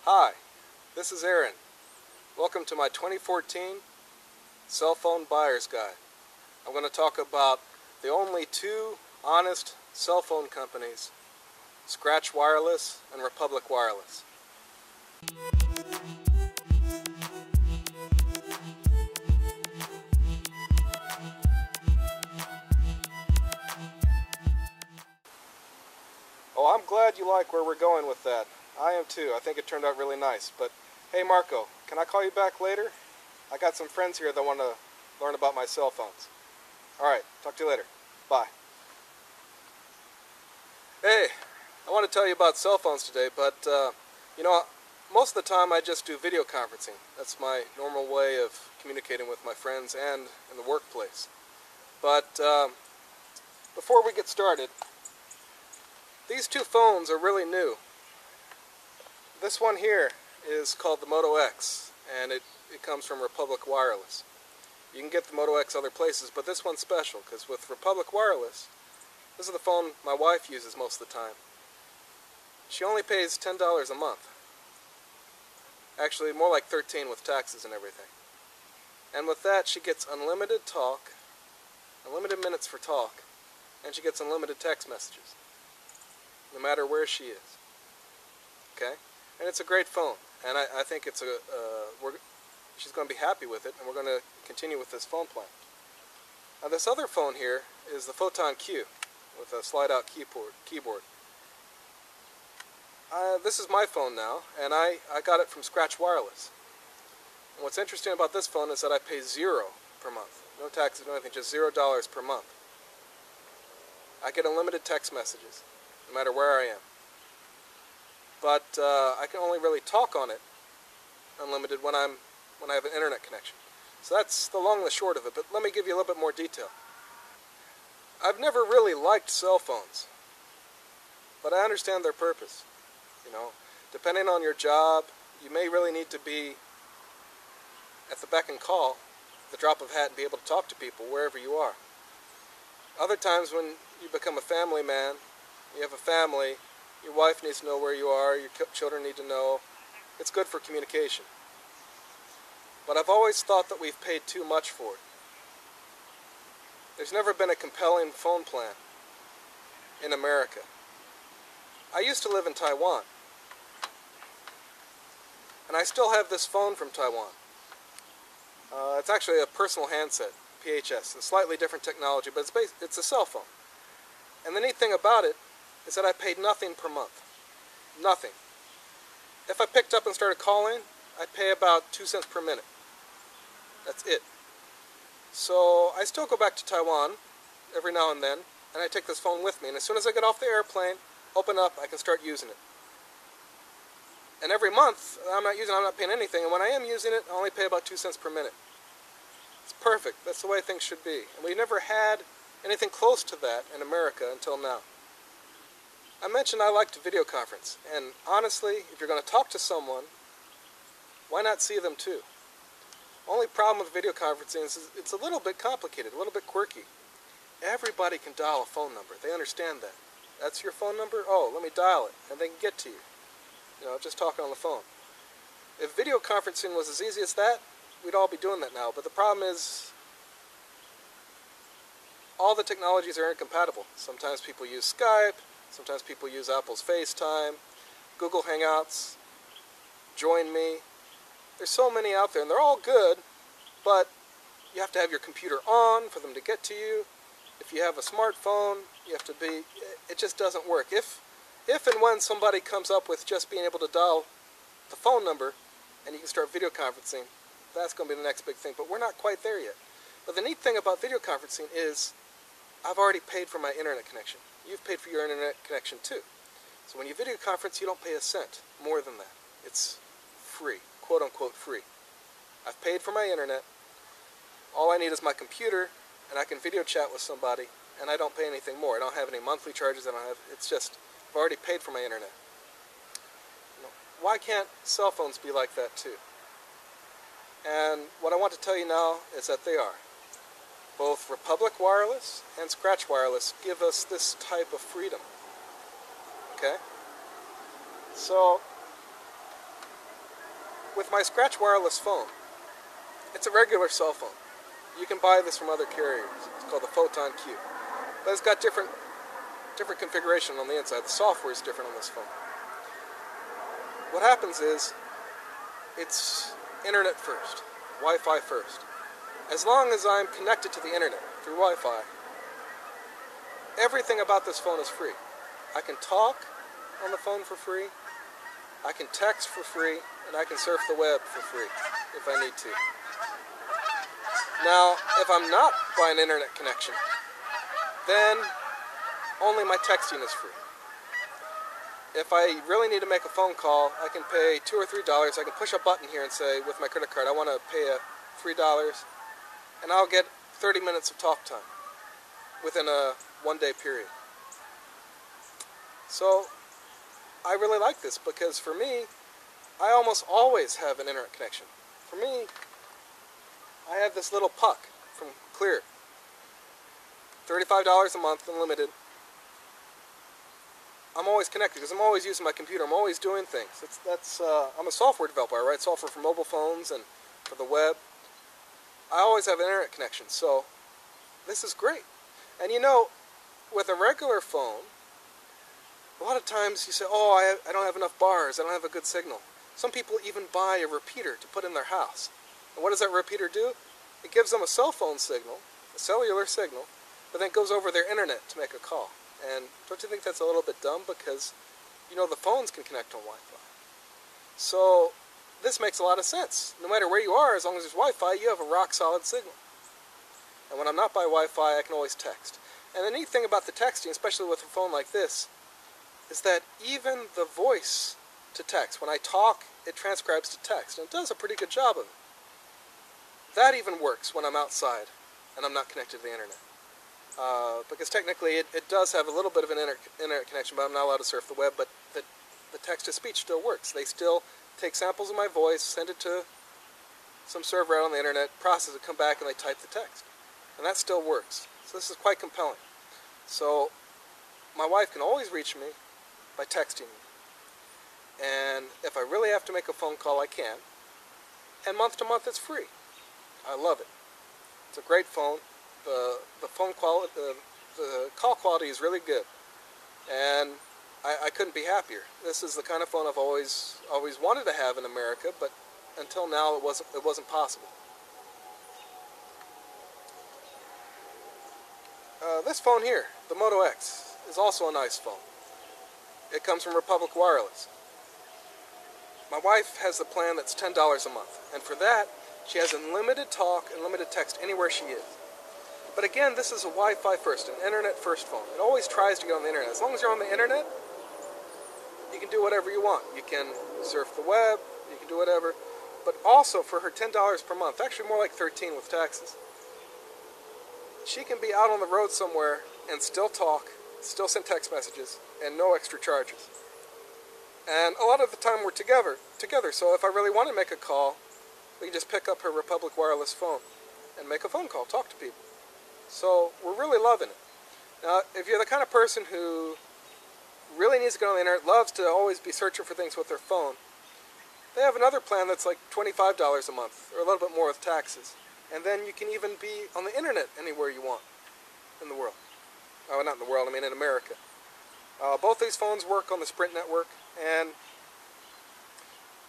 Hi, this is Aaron. Welcome to my 2014 cell phone buyer's guide. I'm going to talk about the only two honest cell phone companies, Scratch Wireless and Republic Wireless. Oh, I'm glad you like where we're going with that. I am too. I think it turned out really nice. But hey Marco, can I call you back later? I got some friends here that want to learn about my cell phones. Alright, talk to you later. Bye. Hey, I want to tell you about cell phones today, but most of the time I just do video conferencing. That's my normal way of communicating with my friends and in the workplace. But before we get started, these two phones are really new. This one here is called the Moto X, and it comes from Republic Wireless. You can get the Moto X other places, but this one's special because with Republic Wireless, this is the phone my wife uses most of the time. She only pays $10 a month. Actually, more like $13 with taxes and everything. And with that, she gets unlimited talk, unlimited minutes for talk, and she gets unlimited text messages, no matter where she is. Okay? And it's a great phone, and I think it's she's going to be happy with it, and we're going to continue with this phone plan. Now this other phone here is the Photon Q with a slide-out keyboard. This is my phone now, and I got it from Scratch Wireless. And what's interesting about this phone is that I pay $0 per month. No taxes, no anything, just $0 per month. I get unlimited text messages, no matter where I am. But I can only really talk on it unlimited when I have an internet connection. So that's the long and the short of it, but let me give you a little bit more detail. I've never really liked cell phones, but I understand their purpose. You know, depending on your job, you may really need to be at the beck and call, the drop of a hat, and be able to talk to people wherever you are. Other times when you become a family man, you have a family, your wife needs to know where you are, your children need to know. It's good for communication. But I've always thought that we've paid too much for it. There's never been a compelling phone plan in America. I used to live in Taiwan, and I still have this phone from Taiwan. It's actually a personal handset, PHS, a slightly different technology, but it's a cell phone. And the neat thing about it is that I paid nothing per month. Nothing. If I picked up and started calling, I'd pay about 2 cents per minute. That's it. So I still go back to Taiwan every now and then, and I take this phone with me. And as soon as I get off the airplane, open up, I can start using it. And every month, I'm not paying anything. And when I am using it, I only pay about 2 cents per minute. It's perfect. That's the way things should be. And we never had anything close to that in America until now. I mentioned I like to video conference, and honestly, if you're going to talk to someone, why not see them too? Only problem with video conferencing is it's a little bit complicated, a little bit quirky. Everybody can dial a phone number. They understand that. That's your phone number? Oh, let me dial it, and they can get to you. You know, just talking on the phone. If video conferencing was as easy as that, we'd all be doing that now. But the problem is, all the technologies are incompatible. Sometimes people use Skype. Sometimes people use Apple's FaceTime, Google Hangouts, Join Me. There's so many out there, and they're all good, but you have to have your computer on for them to get to you. If you have a smartphone, you have to be, it just doesn't work. If and when somebody comes up with just being able to dial the phone number and you can start video conferencing, that's going to be the next big thing, but we're not quite there yet. But the neat thing about video conferencing is I've already paid for my internet connection. You've paid for your internet connection too. So when you video conference, you don't pay a cent more than that. It's free, quote unquote free. I've paid for my internet. All I need is my computer, and I can video chat with somebody, and I don't pay anything more. I don't have any monthly charges. It's just, I've already paid for my internet. Why can't cell phones be like that too? And what I want to tell you now is that they are. Both Republic Wireless and Scratch Wireless give us this type of freedom. Okay? So, with my Scratch wireless phone, it's a regular cell phone. You can buy this from other carriers. It's called the Photon Q. But it's got different configuration on the inside. The software is different on this phone. What happens is, it's internet first, Wi-Fi first. As long as I'm connected to the internet through Wi-Fi, everything about this phone is free. I can talk on the phone for free, I can text for free, and I can surf the web for free if I need to. Now, if I'm not by an internet connection, then only my texting is free. If I really need to make a phone call, I can pay $2 or $3. I can push a button here and say, with my credit card, I want to pay $3, and I'll get 30 minutes of talk time within a one-day period. So, I really like this because for me, I almost always have an internet connection. For me, I have this little puck from Clear. $35 a month, unlimited. I'm always connected because I'm always using my computer. I'm always doing things. I'm a software developer. I write software for mobile phones and for the web. I always have an internet connection, so this is great. And you know, with a regular phone, a lot of times you say, oh, I don't have enough bars, I don't have a good signal. Some people even buy a repeater to put in their house. And what does that repeater do? It gives them a cell phone signal, a cellular signal, but then it goes over their internet to make a call. And don't you think that's a little bit dumb? Because, you know, the phones can connect on Wi-Fi. So, this makes a lot of sense. No matter where you are, as long as there's Wi-Fi, you have a rock-solid signal. And when I'm not by Wi-Fi, I can always text. And the neat thing about the texting, especially with a phone like this, is that even the voice to text, when I talk, it transcribes to text. And it does a pretty good job of it. That even works when I'm outside and I'm not connected to the internet. Because technically it does have a little bit of an internet connection, but I'm not allowed to surf the web, but the text-to-speech still works. They still take samples of my voice, send it to some server out on the internet, process it, come back, and they type the text. And that still works. So this is quite compelling. So my wife can always reach me by texting me. And if I really have to make a phone call, I can. And month to month, it's free. I love it. It's a great phone. The phone quality, the call quality is really good, and I couldn't be happier. This is the kind of phone I've always wanted to have in America, but until now it wasn't possible. This phone here, the Moto X, is also a nice phone. It comes from Republic Wireless. My wife has the plan that's $10 a month, and for that she has unlimited talk and limited text anywhere she is. But again, this is a Wi-Fi first, an internet first phone. It always tries to get on the internet. As long as you're on the internet, you can do whatever you want. You can surf the web, you can do whatever. But also for her $10 per month, actually more like $13 with taxes, she can be out on the road somewhere and still talk, still send text messages, and no extra charges. And a lot of the time we're together. So if I really want to make a call, we can just pick up her Republic Wireless phone and make a phone call, talk to people. So we're really loving it. Now, if you're the kind of person who really needs to go on the internet, loves to always be searching for things with their phone, they have another plan that's like $25 a month, or a little bit more with taxes. And then you can even be on the internet anywhere you want in the world. Oh, not in the world, I mean in America. Both these phones work on the Sprint network, and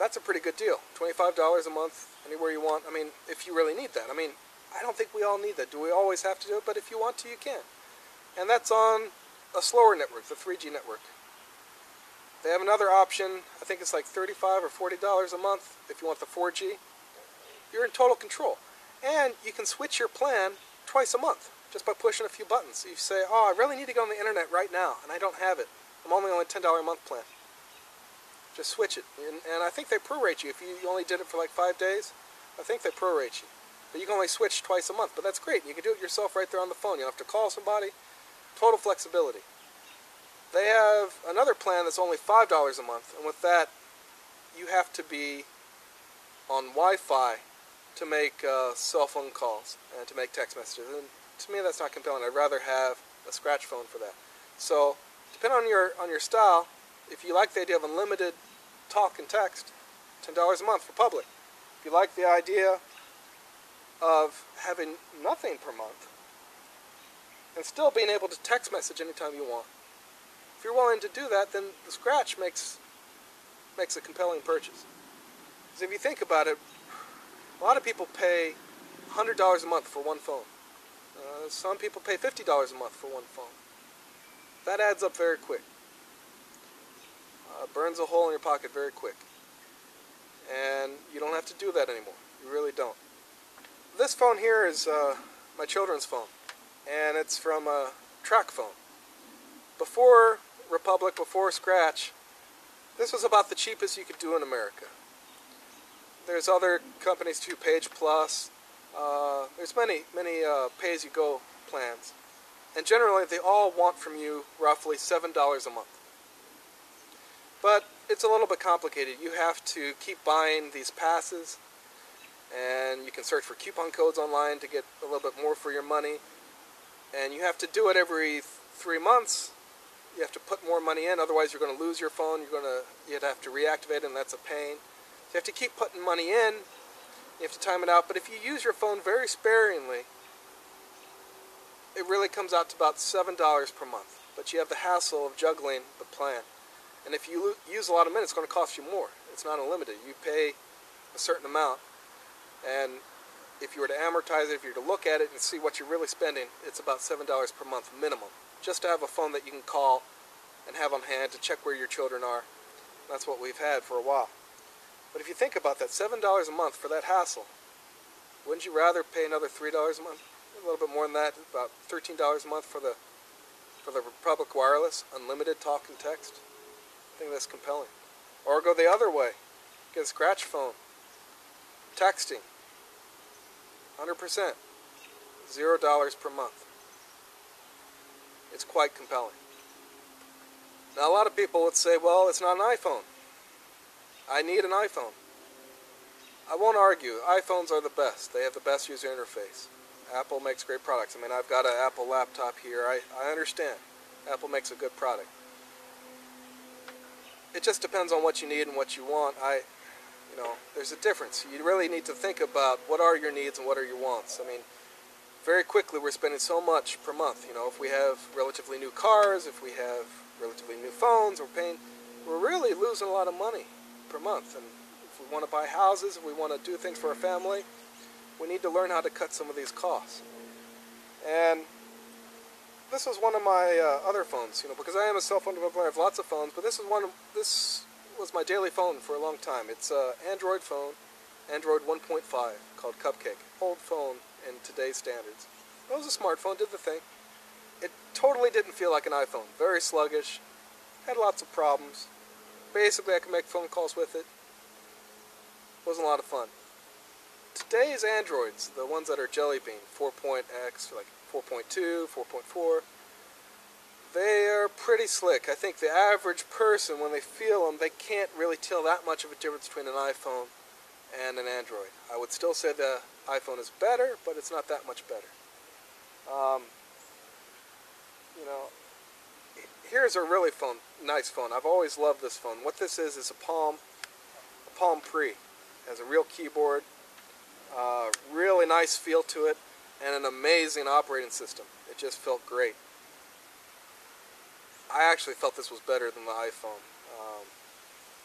that's a pretty good deal. $25 a month, anywhere you want. I mean, if you really need that. I mean, I don't think we all need that. Do we always have to do it? But if you want to, you can. And that's on a slower network, the 3G network. They have another option, I think it's like $35 or $40 a month if you want the 4G. You're in total control. And you can switch your plan twice a month just by pushing a few buttons. You say, oh, I really need to go on the internet right now, and I don't have it. I'm only on a $10 a month plan. Just switch it. And I think they prorate you. If you only did it for like 5 days, I think they prorate you. But you can only switch twice a month. But that's great. You can do it yourself right there on the phone. You don't have to call somebody. Total flexibility. They have another plan that's only $5 a month. And with that, you have to be on Wi-Fi to make cell phone calls and to make text messages. And to me, that's not compelling. I'd rather have a scratch phone for that. So, depending on your style, if you like the idea of unlimited talk and text, $10 a month for public. If you like the idea of having nothing per month and still being able to text message anytime you want, if you're willing to do that, then the Scratch makes a compelling purchase. Because if you think about it, a lot of people pay $100 a month for one phone. Some people pay $50 a month for one phone. That adds up very quick. Burns a hole in your pocket very quick. And you don't have to do that anymore. You really don't. This phone here is my children's phone. And it's from a track phone. Before Republic, before Scratch, this was about the cheapest you could do in America. There's other companies too, Page Plus. There's many pay-as-you-go plans. And generally they all want from you roughly $7 a month. But it's a little bit complicated. You have to keep buying these passes, and you can search for coupon codes online to get a little bit more for your money. And you have to do it every 3 months. You have to put more money in, otherwise you're going to lose your phone. You'd have to reactivate it, and that's a pain. So you have to keep putting money in. You have to time it out. But if you use your phone very sparingly, it really comes out to about $7 per month. But you have the hassle of juggling the plan. And if you use a lot of minutes, it's going to cost you more. It's not unlimited. You pay a certain amount. And if you were to amortize it, if you were to look at it and see what you're really spending, it's about $7 per month minimum. Just to have a phone that you can call and have on hand to check where your children are. That's what we've had for a while. But if you think about that, $7 a month for that hassle, wouldn't you rather pay another $3 a month? A little bit more than that, about $13 a month for the Republic Wireless, unlimited talk and text? I think that's compelling. Or go the other way, get a Scratch phone, texting, 100%, $0 per month. It's quite compelling. Now a lot of people would say, well, it's not an iPhone. I need an iPhone. I won't argue. iPhones are the best. They have the best user interface. Apple makes great products. I mean, I've got an Apple laptop here. I understand. Apple makes a good product. It just depends on what you need and what you want. There's a difference. You really need to think about what are your needs and what are your wants. I mean, very quickly we're spending so much per month. If we have relatively new cars, if we have relatively new phones, we're really losing a lot of money per month. And if we want to buy houses, if we want to do things for our family, we need to learn how to cut some of these costs. And this was one of my other phones, because I am a cell phone developer. I have lots of phones, but this was my daily phone for a long time. It's an Android phone, Android 1.5, called Cupcake. Old phone in today's standards. It was a smartphone, did the thing. It totally didn't feel like an iPhone. Very sluggish, had lots of problems. Basically, I could make phone calls with it. Wasn't a lot of fun. Today's Androids, the ones that are Jelly Bean, 4.x, like 4.2, 4.4, they are pretty slick. I think the average person, when they feel them, they can't really tell that much of a difference between an iPhone and an Android. I would still say the iPhone is better, but it's not that much better. Here's a really nice phone. I've always loved this phone. What this is a Palm Pre. It has a real keyboard, really nice feel to it, and an amazing operating system. It just felt great. I actually felt this was better than the iPhone.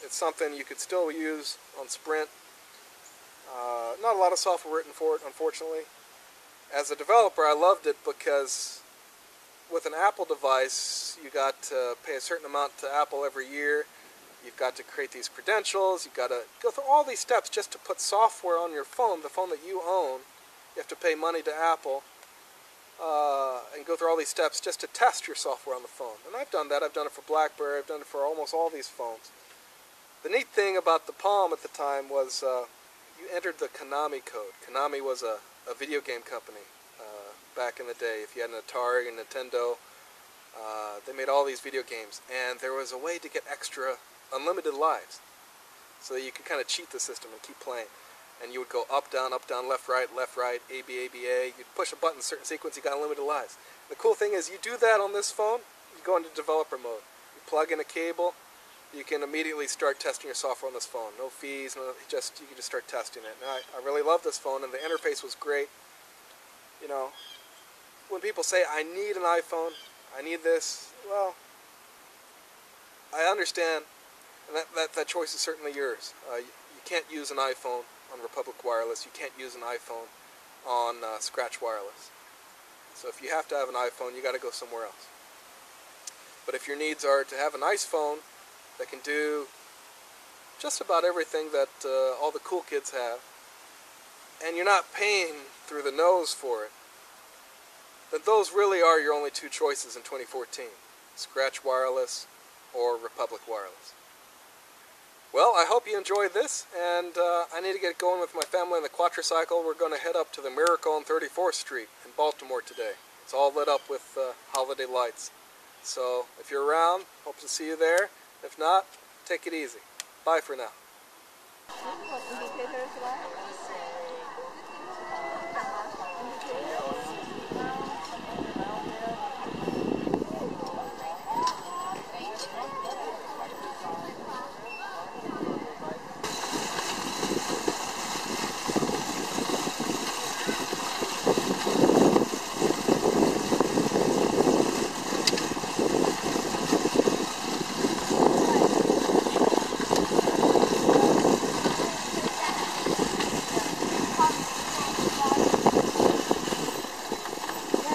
It's something you could still use on Sprint. Not a lot of software written for it, unfortunately. As a developer, I loved it because with an Apple device, you got to pay a certain amount to Apple every year. You've got to create these credentials. You've got to go through all these steps just to put software on your phone, the phone that you own. You have to pay money to Apple and go through all these steps just to test your software on the phone. And I've done that. I've done it for BlackBerry. I've done it for almost all these phones. The neat thing about the Palm at the time was you entered the Konami code. Konami was a video game company back in the day. If you had an Atari and Nintendo, they made all these video games. And there was a way to get extra unlimited lives so that you could kind of cheat the system and keep playing. And you would go up, down, left, right, A, B, A, B, A. You'd push a button, certain sequence, you got unlimited lives. The cool thing is you do that on this phone, you go into developer mode. You plug in a cable, you can immediately start testing your software on this phone. No fees, you can just start testing it. And I really love this phone, and the interface was great. You know, when people say, I need an iPhone, I need this, well, I understand, and that choice is certainly yours. You can't use an iPhone on Republic Wireless. You can't use an iPhone on Scratch Wireless. So if you have to have an iPhone, you got to go somewhere else. But if your needs are to have a nice phone that can do just about everything that all the cool kids have, and you're not paying through the nose for it, then those really are your only two choices in 2014. Scratch Wireless or Republic Wireless. Well, I hope you enjoyed this, and I need to get going with my family on the Quattrocycle. We're going to head up to the Miracle on 34th Street in Baltimore today. It's all lit up with holiday lights. So if you're around, hope to see you there. If not, take it easy. Bye for now.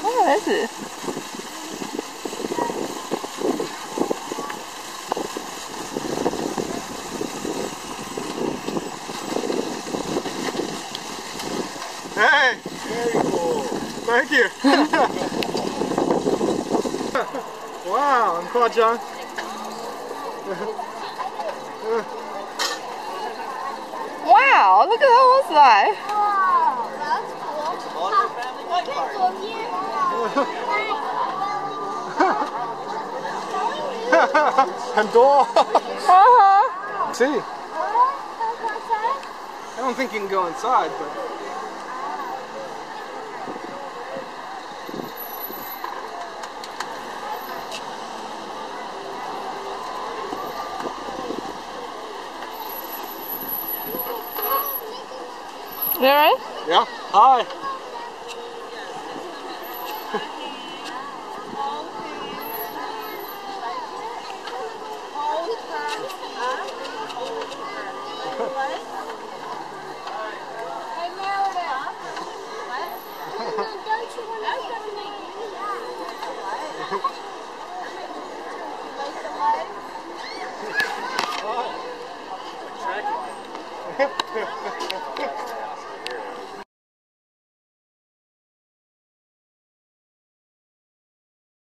What is it? Hey! Very cool. Thank you. Wow, I'm caught, John. Wow, look at those like. Oh, that's cool. On your family bike party. And door. See, I I don't think you can go inside, but You alright? yeah. Hi. Don't you want to